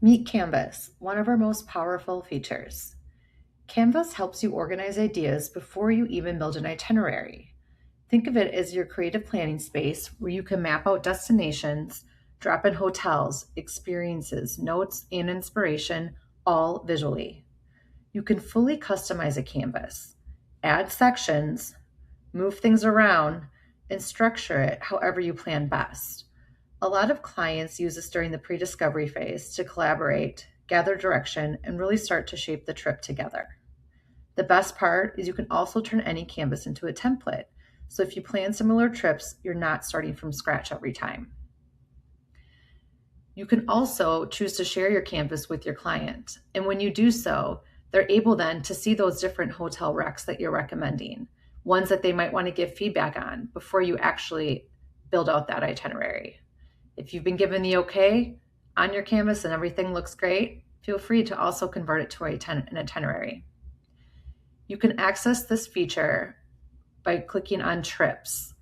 Meet Canvas, one of our most powerful features. Canvas helps you organize ideas before you even build an itinerary. Think of it as your creative planning space where you can map out destinations, drop in hotels, experiences, notes, and inspiration, all visually. You can fully customize a canvas, add sections, move things around, and structure it however you plan best. A lot of clients use this during the pre discovery phase to collaborate, gather direction, and really start to shape the trip together. The best part is you can also turn any canvas into a template. So if you plan similar trips, you're not starting from scratch every time. You can also choose to share your canvas with your client. And when you do so, they're able then to see those different hotel recs that you're recommending, ones that they might want to give feedback on before you actually build out that itinerary. If you've been given the okay on your canvas and everything looks great, feel free to also convert it to an itinerary. You can access this feature by clicking on trips.